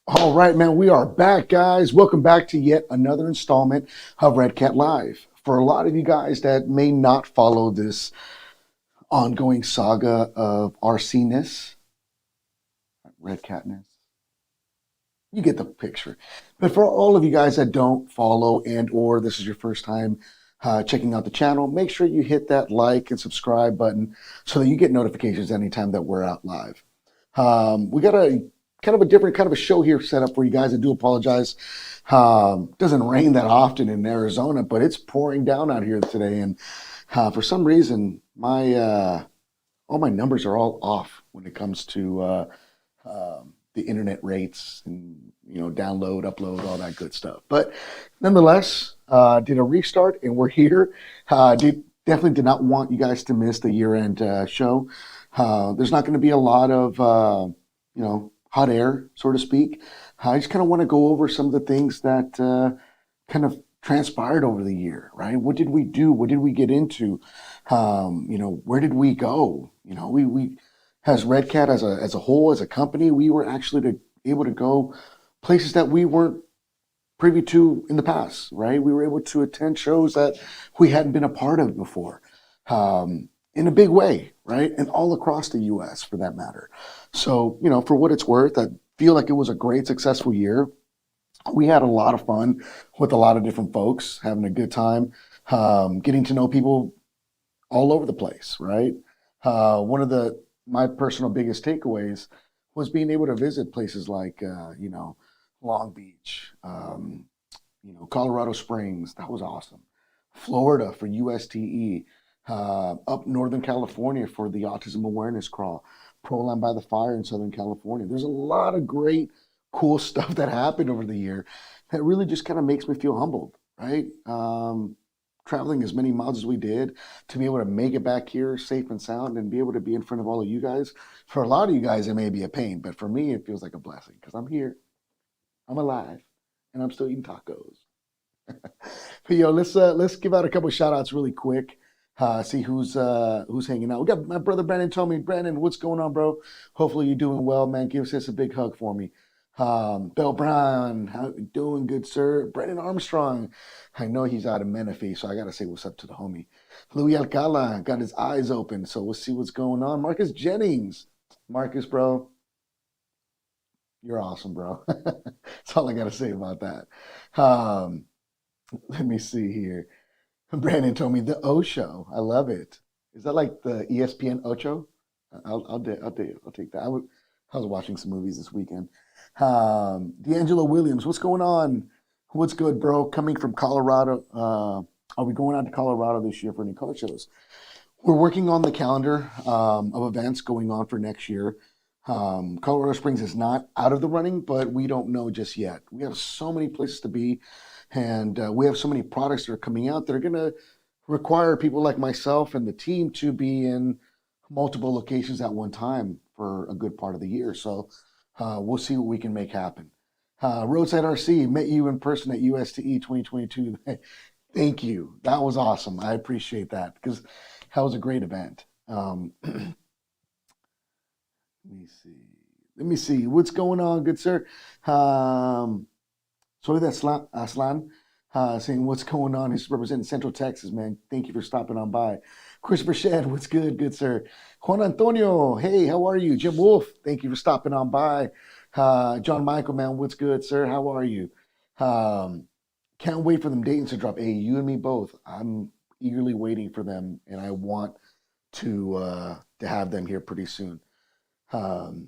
All right, man, we are back, guys. Welcome back to yet another installment of Redcat Live. For a lot of you guys that may not follow this ongoing saga of RC-ness, Redcatness, you get the picture. But for all of you guys that don't follow and or this is your first time checking out the channel, make sure you hit that like and subscribe button so that you get notifications anytime that we're out live. We got a kind of a different kind of a show here set up for you guys. I do apologize. Doesn't rain that often in Arizona, but it's pouring down out here today, and for some reason, my all my numbers are all off when it comes to the internet rates and download, upload, all that good stuff. But nonetheless, did a restart and we're here. Definitely did not want you guys to miss the year-end show. There's not going to be a lot of hot air, so to speak. I just kind of want to go over some of the things that kind of transpired over the year, right? What did we do? What did we get into? Where did we go? We as Redcat as a whole, as a company, we were actually able to go places that we weren't privy to in the past, right? We were able to attend shows that we hadn't been a part of before, in a big way, right? And all across the US for that matter. So, for what it's worth, I feel like it was a great, successful year. We had a lot of fun with a lot of different folks, having a good time, getting to know people all over the place, right? One of my personal biggest takeaways was being able to visit places like, Long Beach, Colorado Springs. That was awesome. Florida for USTE, up Northern California for the Autism Awareness Crawl, Proline by the Fire in Southern California. There's a lot of great, cool stuff that happened over the year that really just kind of makes me feel humbled, right? Traveling as many miles as we did to be able to make it back here safe and sound and be able to be in front of all of you guys. For a lot of you guys, it may be a pain, but for me, it feels like a blessing because I'm here, I'm alive, and I'm still eating tacos. But let's give out a couple of shout outs really quick. See who's hanging out. We got my brother Brandon told me, Brandon, what's going on, bro? Hopefully you're doing well, man. Give us a big hug for me. Bell Brown, how you doing, good sir? Brandon Armstrong, I know he's out of Menifee, so I gotta say what's up to the homie. Louis Alcala got his eyes open, so we'll see what's going on. Marcus Jennings, Marcus, bro, you're awesome, bro. That's all I gotta say about that. Um, Let me see here. Brandon told me the O Show. I love it. Is that like the ESPN Ocho? I'll take that. I was watching some movies this weekend. D'Angelo Williams, what's going on? What's good, bro? Coming from Colorado. Are we going out to Colorado this year for any car shows? We're working on the calendar of events going on for next year. Colorado Springs is not out of the running, but we don't know just yet. We have so many places to be, and we have so many products that are coming out that are going to require people like myself and the team to be in multiple locations at one time for a good part of the year. So we'll see what we can make happen. Roadside RC, met you in person at USTE 2022. Thank you. That was awesome. I appreciate that because that was a great event. Let me see. Let me see. What's going on, good sir? Sorry, that's Aslan saying what's going on. He's representing Central Texas, man. Thank you for stopping on by. Christopher Shed, what's good sir? Juan Antonio, hey, how are you? Jim Wolf, thank you for stopping on by. John Michael, man, what's good, sir? How are you? Can't wait for them Dayton's to drop. Hey, you and me both. I'm eagerly waiting for them, and I want to have them here pretty soon. Um,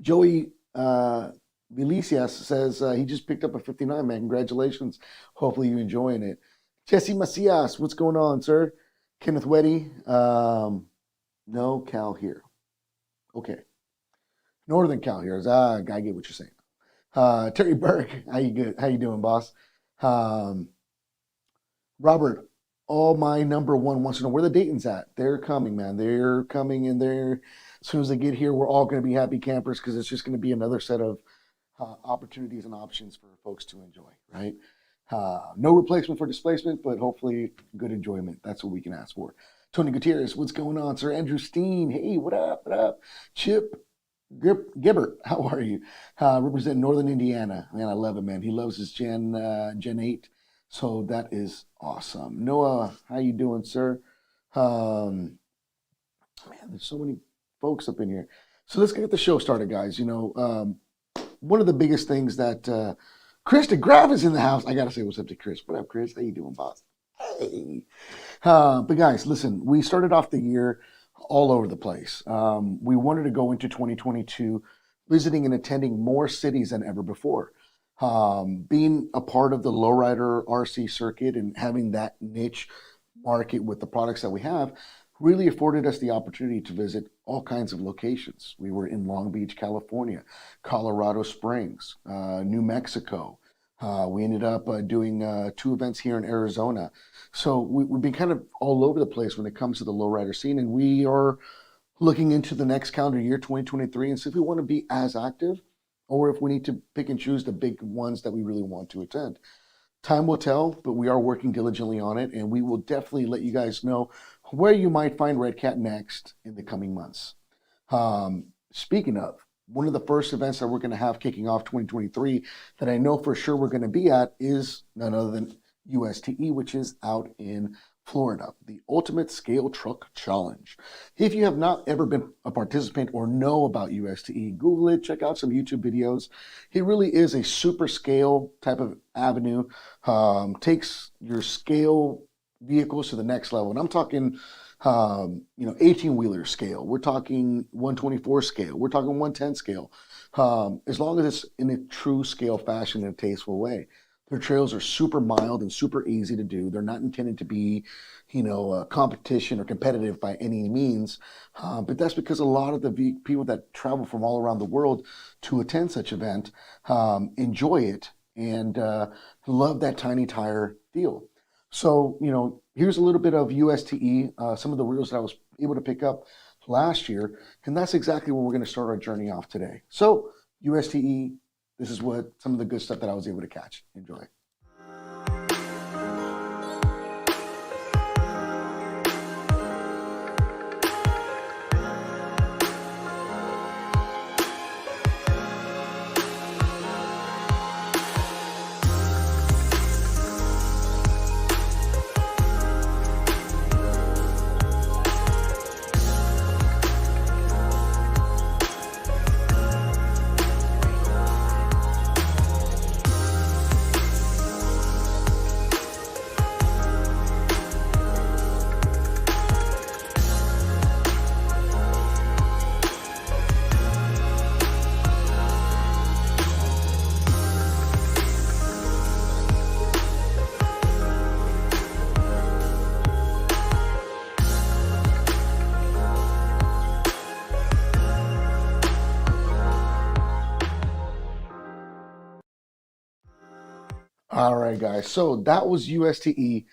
Joey Vilicias says he just picked up a 59, man. Congratulations. Hopefully you're enjoying it. Jesse Macias, what's going on, sir? Kenneth Weddy, no Cal here. Okay. Northern Cal here. I get what you're saying. Terry Burke, how you good? How you doing, boss? Robert, all my number one wants to know where the Dayton's at. They're coming, man. They're coming, and they're as soon as they get here, we're all going to be happy campers because it's just going to be another set of opportunities and options for folks to enjoy, right? No replacement for displacement, but hopefully good enjoyment. That's what we can ask for. Tony Gutierrez, what's going on, sir? Andrew Steen, hey, what up? What up? Chip Gibbert, how are you? Represent Northern Indiana. Man, I love it, man. He loves his Gen 8. So that is awesome. Noah, how you doing, sir? Um, Man, there's so many folks up in here. So let's get the show started, guys. One of the biggest things that Chris DeGraff is in the house. I gotta say what's up to Chris. What up, Chris? How you doing, boss? Hey. But guys, listen, we started off the year all over the place. We wanted to go into 2022 visiting and attending more cities than ever before. Being a part of the lowrider RC circuit and having that niche market with the products that we have really afforded us the opportunity to visit all kinds of locations. We were in Long Beach, California, Colorado Springs, New Mexico. We ended up doing 2 events here in Arizona. So we've been kind of all over the place when it comes to the lowrider scene, and we are looking into the next calendar year, 2023, and see if we want to be as active or if we need to pick and choose the big ones that we really want to attend. Time will tell, but we are working diligently on it, and we will definitely let you guys know where you might find Redcat next in the coming months. Speaking of, one of the first events that we're going to have kicking off 2023 that I know for sure we're going to be at is none other than USTE, which is out in Florida, the Ultimate Scale Truck Challenge. If you have not ever been a participant or know about USTE, Google it, check out some YouTube videos. It really is a super scale type of avenue, takes your scale vehicles to the next level. And I'm talking, 18-wheeler scale. We're talking 124 scale. We're talking 110 scale. As long as it's in a true scale fashion in a tasteful way. Their trails are super mild and super easy to do. They're not intended to be, competition or competitive by any means. But that's because a lot of the people that travel from all around the world to attend such event enjoy it and love that tiny tire feel. So, here's a little bit of USTE, some of the reels that I was able to pick up last year, and that's exactly where we're going to start our journey off today. So, USTE, this is what some of the good stuff that I was able to catch. Enjoy. All right, guys. So that was USTE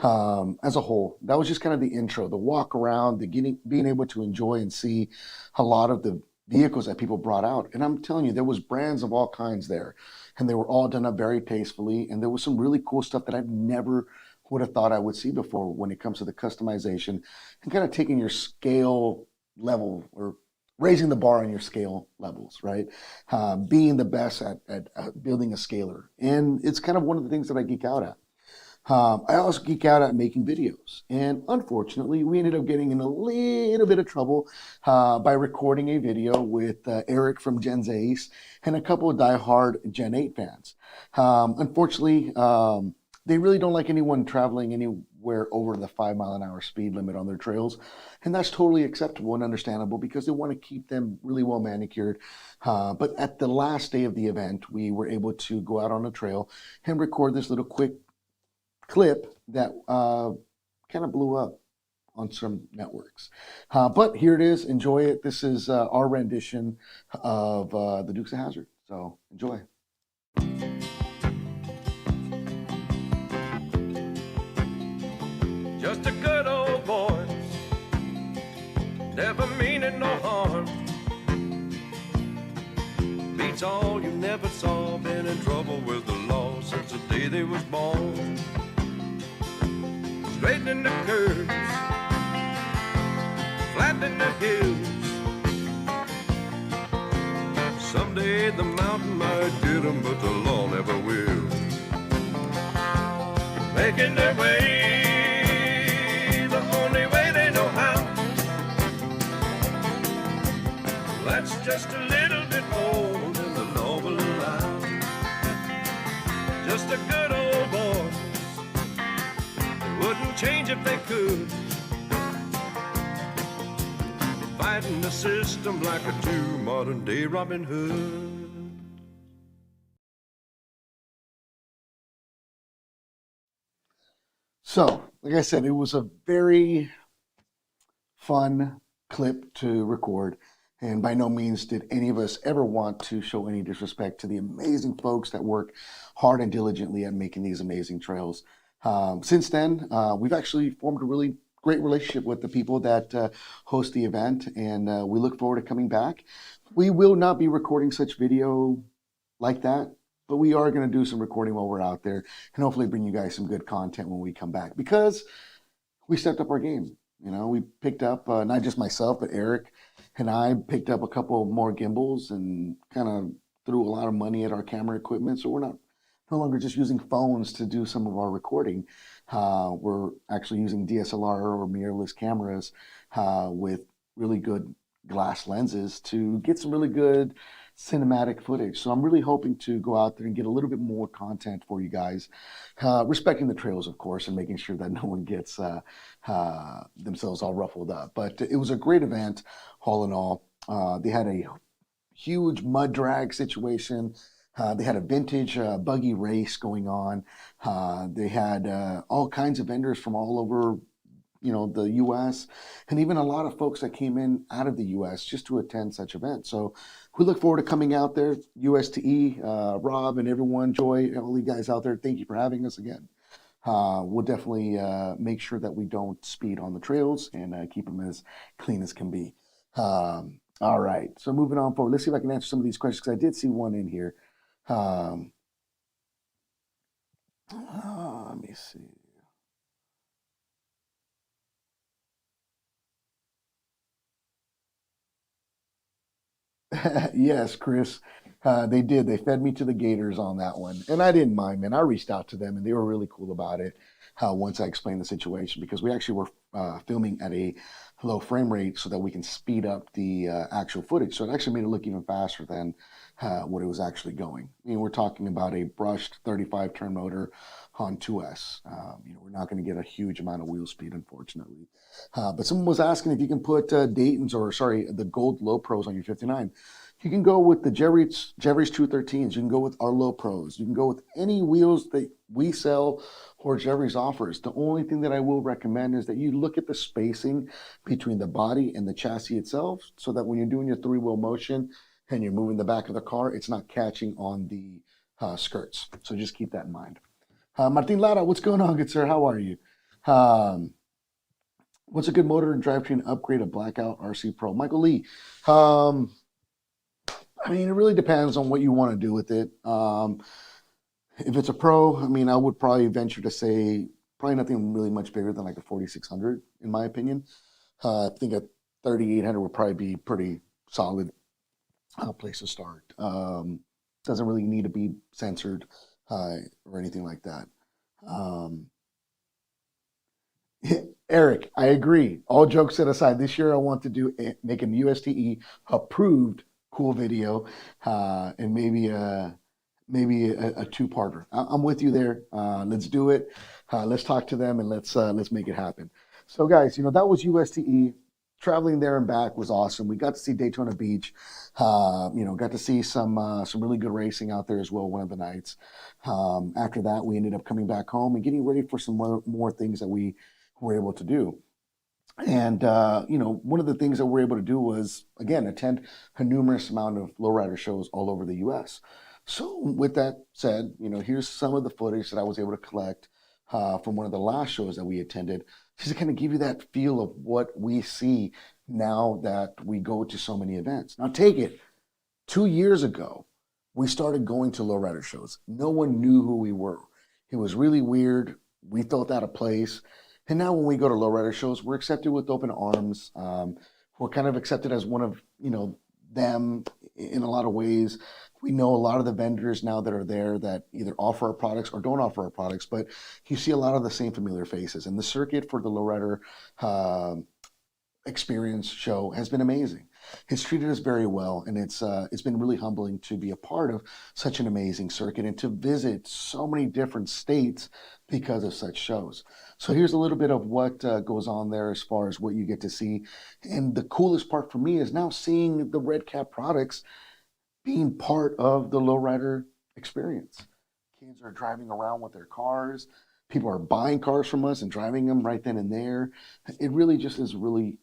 as a whole. That was just kind of the intro, the walk around, being able to enjoy and see a lot of the vehicles that people brought out. And I'm telling you, there was brands of all kinds there, and they were all done up very tastefully. And there was some really cool stuff that I've never would have thought I would see before when it comes to the customization and kind of taking your scale level or raising the bar on your scale levels, right? Being the best at building a scaler. And it's kind of one of the things that I geek out at. I also geek out at making videos. And unfortunately, we ended up getting in a little bit of trouble by recording a video with Eric from Gen Ace and a couple of diehard Gen 8 fans. Unfortunately, they really don't like anyone traveling anywhere over the 5-mile-an-hour speed limit on their trails. And that's totally acceptable and understandable because they want to keep them really well manicured. But at the last day of the event, we were able to go out on a trail and record this little quick clip that kind of blew up on some networks. But here it is. Enjoy it. This is our rendition of the Dukes of Hazzard. So enjoy. Just a good old boy, never meaning no harm. Beats all you never saw, been in trouble with the law since the day they was born. Straightening the curves, flattening the hills, someday the mountain might get them, but the law never will. Making their way the only way they know how. That's just a little bit more than the law will allow. Just a good old boys, they wouldn't change if they could. Fighting the system like a true modern day Robin Hood. So, like I said, it was a very fun clip to record. And by no means did any of us ever want to show any disrespect to the amazing folks that work hard and diligently at making these amazing trails. Since then, we've actually formed a really great relationship with the people that host the event, and we look forward to coming back. We will not be recording such video like that, but we are going to do some recording while we're out there and hopefully bring you guys some good content when we come back, because we stepped up our game. You know, we picked up, not just myself, but Eric and I picked up a couple more gimbals and kind of threw a lot of money at our camera equipment. So we're no longer just using phones to do some of our recording. We're actually using DSLR or mirrorless cameras with really good glass lenses to get some really good cinematic footage. So I'm really hoping to go out there and get a little bit more content for you guys, respecting the trails, of course, and making sure that no one gets themselves all ruffled up. But it was a great event, all in all. They had a huge mud drag situation. They had a vintage buggy race going on. They had all kinds of vendors from all over, the U.S., and even a lot of folks that came in out of the U.S. just to attend such events. So we look forward to coming out there. USTE, Rob, and everyone, Joy, all you guys out there, thank you for having us again. We'll definitely make sure that we don't speed on the trails and keep them as clean as can be. All right, so moving on forward, let's see if I can answer some of these questions, because I did see one in here. Let me see. Yes, Chris, they did. They fed me to the Gators on that one, and I didn't mind, man. I reached out to them, and they were really cool about it. Once I explained the situation, because we actually were filming at a low frame rate so that we can speed up the actual footage. So it actually made it look even faster than what it was actually going. I mean, we're talking about a brushed 35 turn motor on 2S. We're not going to get a huge amount of wheel speed, unfortunately. But someone was asking if you can put the gold low pros on your 59. You can go with the Jerry's 213s. You can go with our low pros. You can go with any wheels that we sell or Jerry's offers. The only thing that I will recommend is that you look at the spacing between the body and the chassis itself, so that when you're doing your three-wheel motion and you're moving the back of the car, it's not catching on the skirts. So just keep that in mind. Martin Lara, what's going on, good sir? How are you? Um, what's a good motor and drivetrain upgrade a Blackout RC Pro? Michael Lee. I mean, it really depends on what you want to do with it. If it's a Pro, I mean, I would probably venture to say probably nothing really much bigger than like a 4600, in my opinion. I think a 3800 would probably be pretty solid place to start. Doesn't really need to be censored or anything like that. Um, Eric, I agree. All jokes set aside, this year I want to make an USTE approved cool video, and maybe a two-parter. I'm with you there. Let's do it. Let's talk to them, and let's make it happen. So guys, that was USTE. Traveling there and back was awesome. We got to see Daytona Beach. Got to see some really good racing out there as well one of the nights. After that, we ended up coming back home and getting ready for some more things that we were able to do. And one of the things that we're able to do was, again, attend a numerous amount of lowrider shows all over the U.S. So with that said, here's some of the footage that I was able to collect from one of the last shows that we attended, just to kind of give you that feel of what we see now that we go to so many events. Now take it, 2 years ago, we started going to lowrider shows. No one knew who we were. It was really weird. We felt out of place. And now when we go to lowrider shows, we're accepted with open arms. We're kind of accepted as one of, them in a lot of ways. We know a lot of the vendors now that are there that either offer our products or don't offer our products, but you see a lot of the same familiar faces. And the circuit for the Lowrider experience show has been amazing. It's treated us very well, and it's been really humbling to be a part of such an amazing circuit and to visit so many different states because of such shows. So here's a little bit of what goes on there as far as what you get to see. And the coolest part for me is now seeing the Redcat products being part of the Lowrider experience. Kids are driving around with their cars. People are buying cars from us and driving them right then and there. It really just is really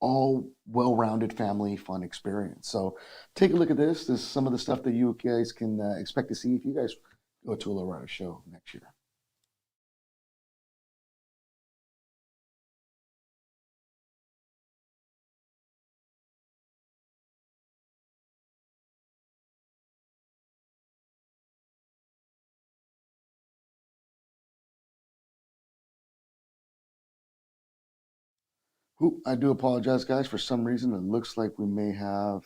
all well-rounded family fun experience. So take a look at this. This is some of the stuff that you guys can expect to see if you guys go to a Lowrider show next year. Ooh, I do apologize, guys. For some reason, it looks like we may have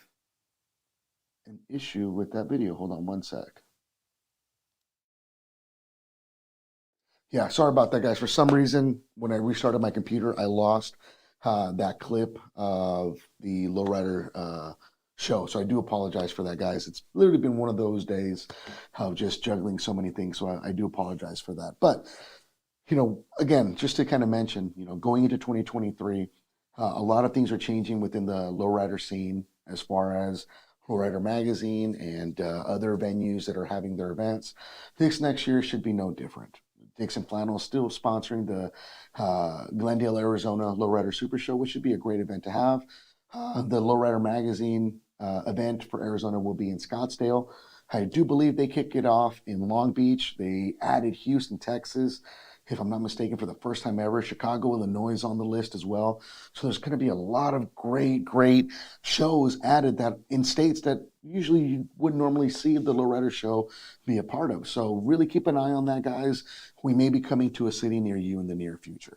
an issue with that video. Hold on one sec. Yeah, sorry about that, guys. For some reason, when I restarted my computer, I lost that clip of the Lowrider show. So I do apologize for that, guys. It's literally been one of those days of just juggling so many things. So I do apologize for that. But, again, just to kind of mention, going into 2023, a lot of things are changing within the Lowrider scene as far as Lowrider Magazine and other venues that are having their events. This next year should be no different. Dixon Flannel is still sponsoring the Glendale, Arizona Lowrider Super Show, which should be a great event to have. The Lowrider Magazine event for Arizona will be in Scottsdale. I do believe they kick it off in Long Beach. They added Houston, Texas, if I'm not mistaken, for the first time ever. Chicago, Illinois is on the list as well. So there's going to be a lot of great shows added that in states that usually you wouldn't normally see the Lowrider show be a part of. So really keep an eye on that, guys. We may be coming to a city near you in the near future.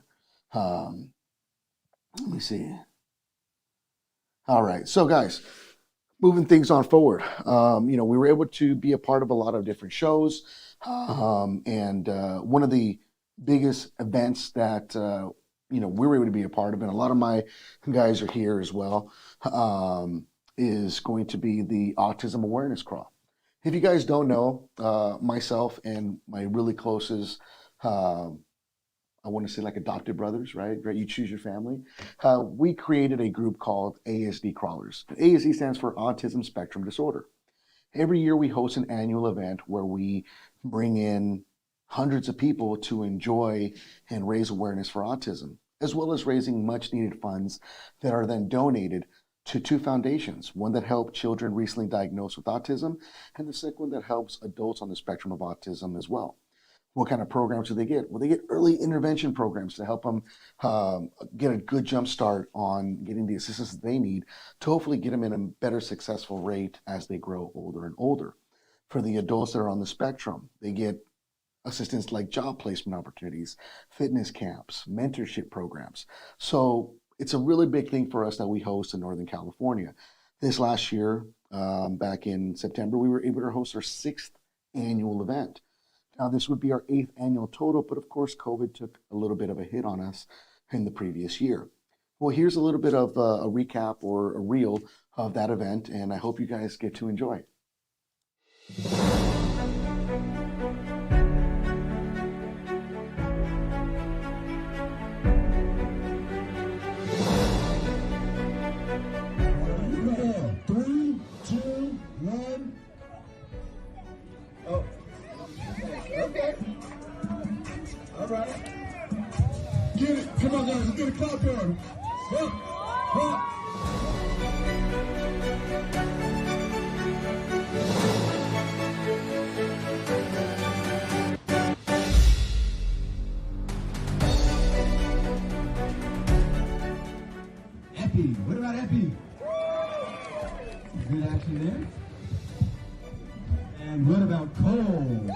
Let me see. All right, so guys, moving things on forward. We were able to be a part of a lot of different shows. And one of the biggest events that, we were able to be a part of, and a lot of my guys are here as well, is going to be the Autism Awareness Crawl. If you guys don't know, myself and my really closest, I want to say like adopted brothers, right? You choose your family. We created a group called ASD Crawlers. ASD stands for Autism Spectrum Disorder. Every year we host an annual event where we bring in hundreds of people to enjoy and raise awareness for autism, as well as raising much needed funds that are then donated to two foundations, one that helped children recently diagnosed with autism, and the second one that helps adults on the spectrum of autism as well. What kind of programs do they get? Well, they get early intervention programs to help them get a good jump start on getting the assistance that they need to hopefully get them in a better successful rate as they grow older and older. For the adults that are on the spectrum, they get assistance like job placement opportunities, fitness camps, mentorship programs. So it's a really big thing for us that we host in Northern California. This last year, back in September, we were able to host our 6th annual event. Now, this would be our 8th annual total, but of course, COVID took a little bit of a hit on us in the previous year. Well, here's a little bit of a recap or a reel of that event, and I hope you guys get to enjoy it. Get it. Come on, guys. Let's get a clap going. Epi. What about Epi? Good action there. And what about Cole?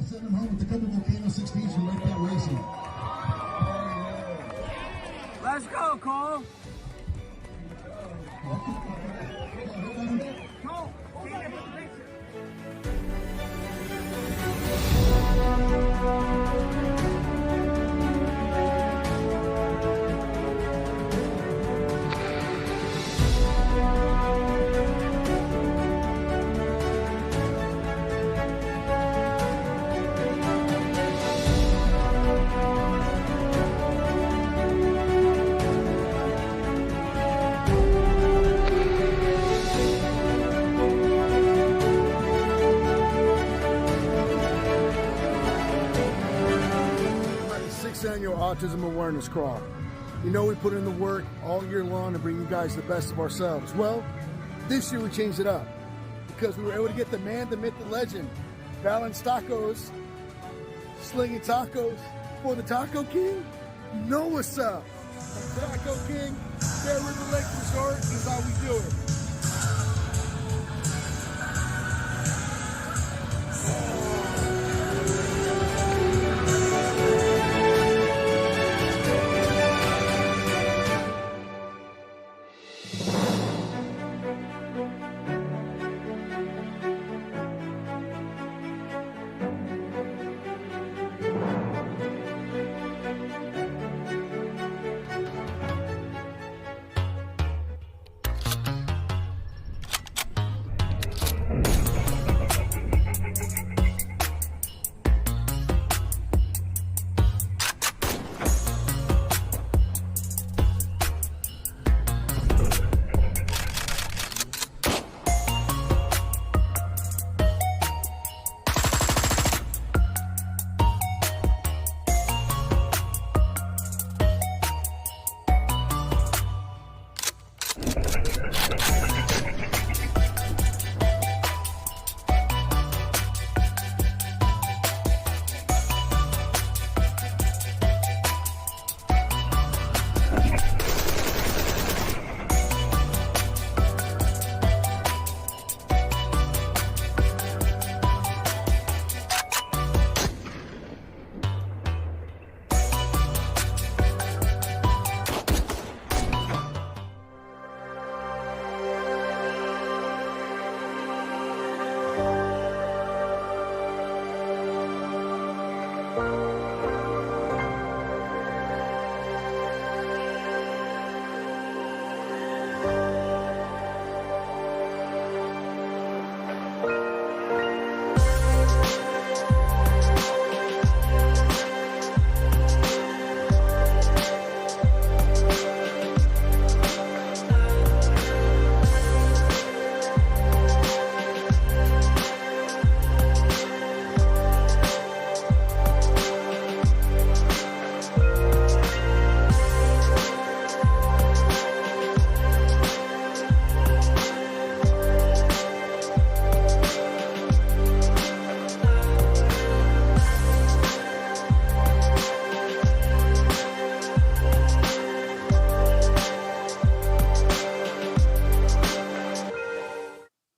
Send him home with a couple volcano 16s from Redcat Racing. Annual Autism Awareness Crawl. You know we put in the work all year long to bring you guys the best of ourselves. Well, this year we changed it up because we were able to get the man, the myth, the legend, Balance Tacos, slinging tacos for the Taco King. You know what's up. Taco King, Bear River Lake Resort is how we do it.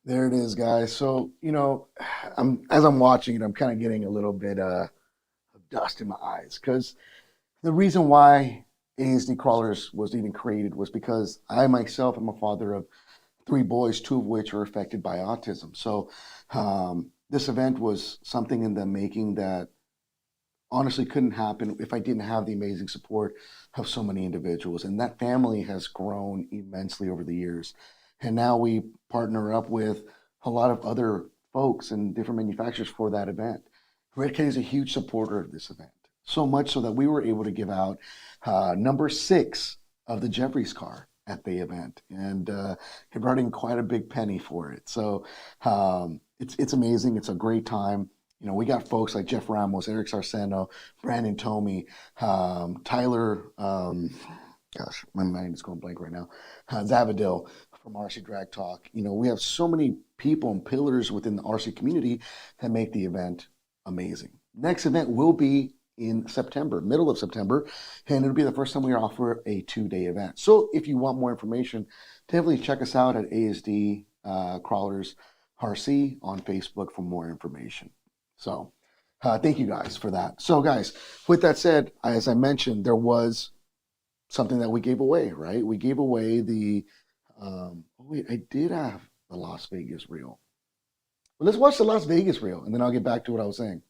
There it is, guys. So, as I'm watching it, I'm kind of getting a little bit of dust in my eyes because the reason why ASD Crawlers was even created was because I myself am a father of 3 boys, 2 of which are affected by autism. So, this event was something in the making that honestly couldn't happen if I didn't have the amazing support of so many individuals. And that family has grown immensely over the years. And now we partner up with a lot of other folks and different manufacturers for that event. Redcat is a huge supporter of this event, so much so that we were able to give out number 6 of the Jeffries car at the event, and he brought in quite a big penny for it. So it's amazing. It's a great time. We got folks like Jeff Ramos, Eric Sarceno, Brandon Tomey, Tyler, gosh, my mind is going blank right now, Zavadil from RC Drag Talk. We have so many people and pillars within the RC community that make the event amazing. Next event will be in September, middle of September, and it'll be the first time we offer a 2-day event. So if you want more information, definitely check us out at ASD Crawlers RC on Facebook for more information. So thank you guys for that. So guys, with that said, as I mentioned, there was something that we gave away, right? We gave away the Oh wait, I did have the Las Vegas reel. Well, let's watch the Las Vegas reel, and then I'll get back to what I was saying.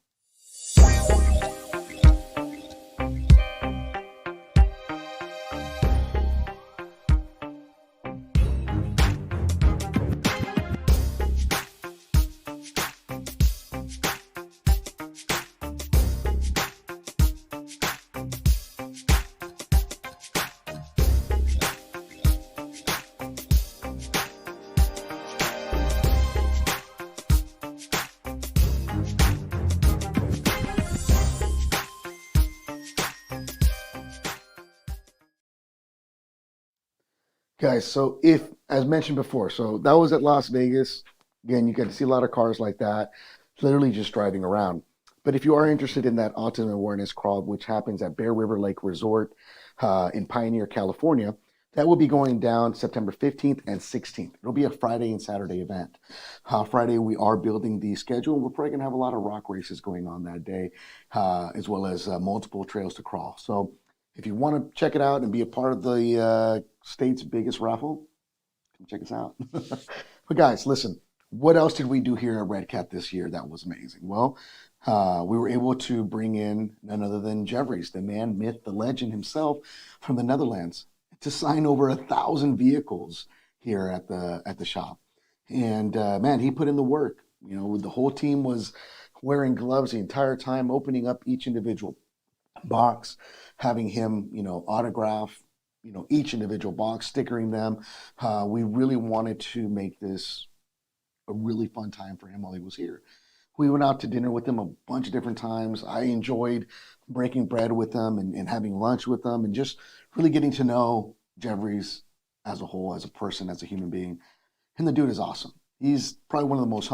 Guys, so if, as mentioned before, so that was at Las Vegas. Again, you get to see a lot of cars like that, literally just driving around. But if you are interested in that autism awareness crawl, which happens at Bear River Lake Resort in Pioneer, California, that will be going down September 15th and 16th. It'll be a Friday and Saturday event. Friday, we are building the schedule. We're probably going to have a lot of rock races going on that day, as well as multiple trails to crawl. So if you want to check it out and be a part of the state's biggest raffle, come check us out. But guys, listen, what else did we do here at Redcat this year that was amazing? Well, we were able to bring in none other than Jeffries, the man, myth, the legend himself from the Netherlands, to sign over 1,000 vehicles here at the shop. And man, he put in the work. You know, the whole team was wearing gloves the entire time, opening up each individual box, having him, autograph, each individual box, stickering them. We really wanted to make this a really fun time for him while he was here. We went out to dinner with him a bunch of different times. I enjoyed breaking bread with him and having lunch with him and just really getting to know Jeffries as a whole, as a person, as a human being. And the dude is awesome. He's probably one of the most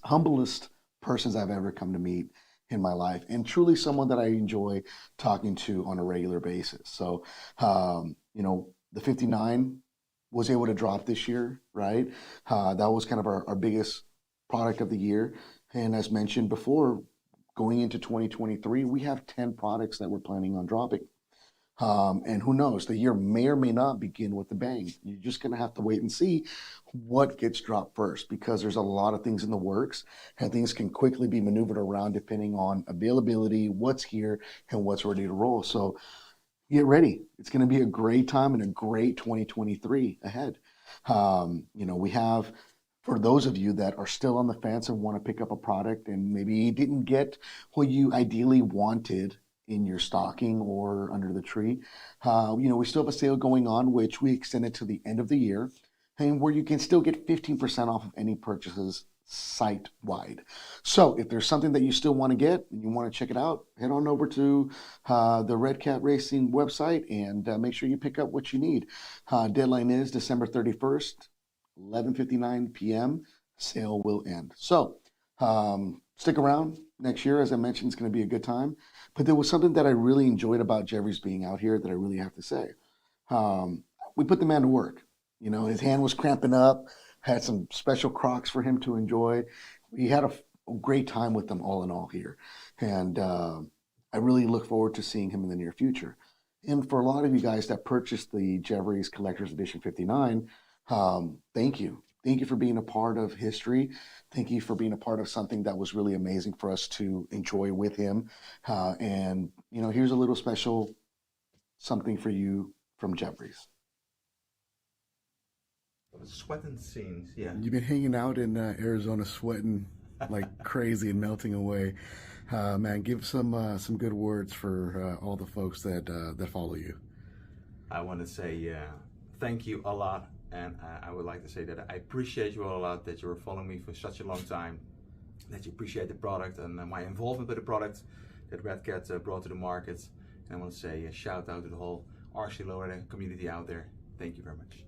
humblest persons I've ever come to meet in my life, and truly someone that I enjoy talking to on a regular basis. So, the 59 was able to drop this year, right? That was kind of our biggest product of the year. And as mentioned before, going into 2023, we have 10 products that we're planning on dropping. And who knows, the year may or may not begin with a bang. You're just going to have to wait and see what gets dropped first, because there's a lot of things in the works and things can quickly be maneuvered around depending on availability, what's here, and what's ready to roll. So get ready. It's going to be a great time and a great 2023 ahead. We have, for those of you that are still on the fence and want to pick up a product and maybe you didn't get what you ideally wanted in your stocking or under the tree, we still have a sale going on, which we extended to the end of the year, and where you can still get 15% off of any purchases site-wide. So if there's something that you still want to get and you want to check it out, head on over to the Redcat Racing website and make sure you pick up what you need. Deadline is December 31st, 11:59 p.m. Sale will end. So stick around. Next year, as I mentioned, it's going to be a good time. But there was something that I really enjoyed about Jeffries being out here that I really have to say. We put the man to work. His hand was cramping up, had some special Crocs for him to enjoy. We had a great time with them all in all here. And I really look forward to seeing him in the near future. And for a lot of you guys that purchased the Jeffries Collector's Edition 59, thank you. Thank you for being a part of history. Thank you for being a part of something that was really amazing for us to enjoy with him. And here's a little special something for you from Jeffries. Sweating scenes, yeah. You've been hanging out in Arizona, sweating like crazy and melting away. Man, give some good words for all the folks that follow you. I want to say thank you a lot, and I would like to say that I appreciate you all a lot, that you were following me for such a long time, that you appreciate the product and my involvement with the product that Redcat brought to the market. And I want to say a shout out to the whole RC Lowrider community out there. Thank you very much.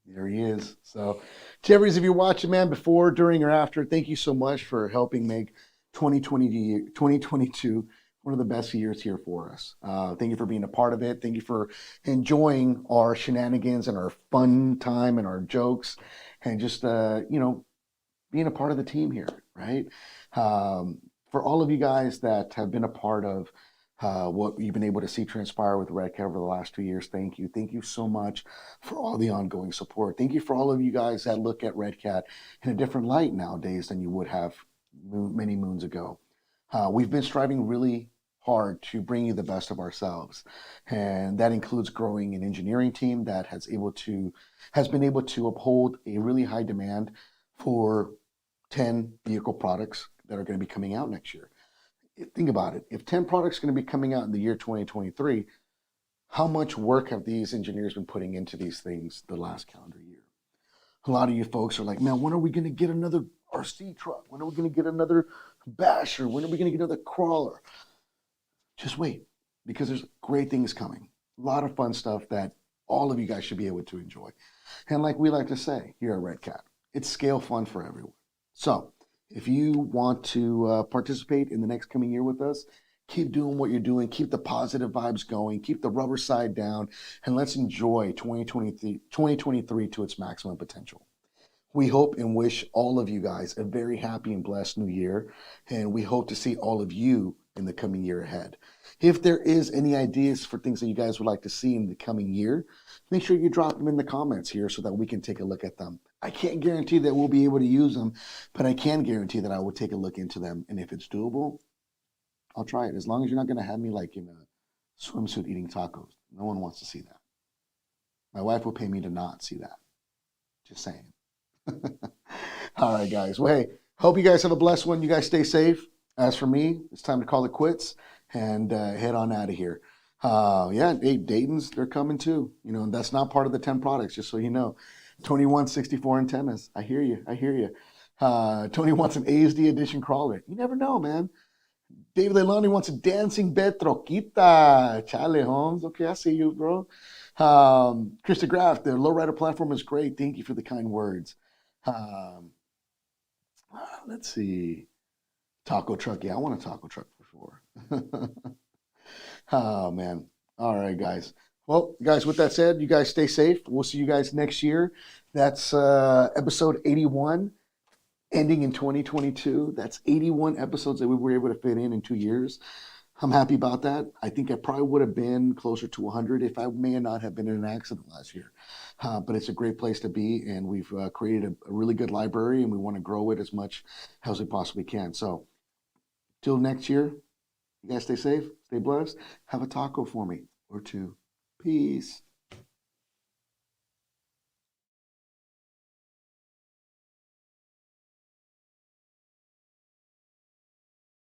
There he is. So, Jeffries, if you're watching, man, before, during, or after, thank you so much for helping make 2022 one of the best years here for us. Thank you for being a part of it. Thank you for enjoying our shenanigans and our fun time and our jokes and just, being a part of the team here, right? For all of you guys that have been a part of what you've been able to see transpire with Redcat over the last 2 years. Thank you. Thank you so much for all the ongoing support. Thank you for all of you guys that look at Redcat in a different light nowadays than you would have many moons ago. We've been striving really hard to bring you the best of ourselves, and that includes growing an engineering team that has been able to uphold a really high demand for 10 vehicle products that are going to be coming out next year. Think about it. If 10 products are going to be coming out in the year 2023, how much work have these engineers been putting into these things the last calendar year? A lot of you folks are like, man, when are we going to get another RC truck? When are we going to get another basher? When are we going to get another crawler? Just wait, because there's great things coming. A lot of fun stuff that all of you guys should be able to enjoy. And like we like to say here at Redcat, it's scale fun for everyone. So if you want to participate in the next coming year with us, keep doing what you're doing. Keep the positive vibes going. Keep the rubber side down. And let's enjoy 2023 to its maximum potential. We hope and wish all of you guys a very happy and blessed new year. And we hope to see all of you in the coming year ahead. If there is any ideas for things that you guys would like to see in the coming year, make sure you drop them in the comments here so that we can take a look at them. I can't guarantee that we'll be able to use them, but I can guarantee that I will take a look into them. And if it's doable, I'll try it. As long as you're not going to have me like in a swimsuit eating tacos. No one wants to see that. My wife will pay me to not see that. Just saying. All right, guys. Well, hey, hope you guys have a blessed one. You guys stay safe. As for me, it's time to call it quits and head on out of here. Yeah, hey, Dayton's, they're coming too. You know, that's not part of the 10 products, just so you know. 21, 64 antennas. I hear you. I hear you. Tony wants an ASD edition crawler. You never know, man. David Leilani wants a dancing bed troquita. Chale, Holmes. Okay, I see you, bro. Krista Graff, the lowrider platform is great. Thank you for the kind words. Let's see. Taco truck. Yeah, I want a taco truck for sure. Oh, man. All right, guys. Well, guys, with that said, you guys stay safe. We'll see you guys next year. That's episode 81, ending in 2022. That's 81 episodes that we were able to fit in 2 years. I'm happy about that. I think I probably would have been closer to 100 if I may not have been in an accident last year. But it's a great place to be, and we've created a really good library, and we want to grow it as much as we possibly can. So till next year, you guys stay safe, stay blessed. Have a taco for me or two. Peace.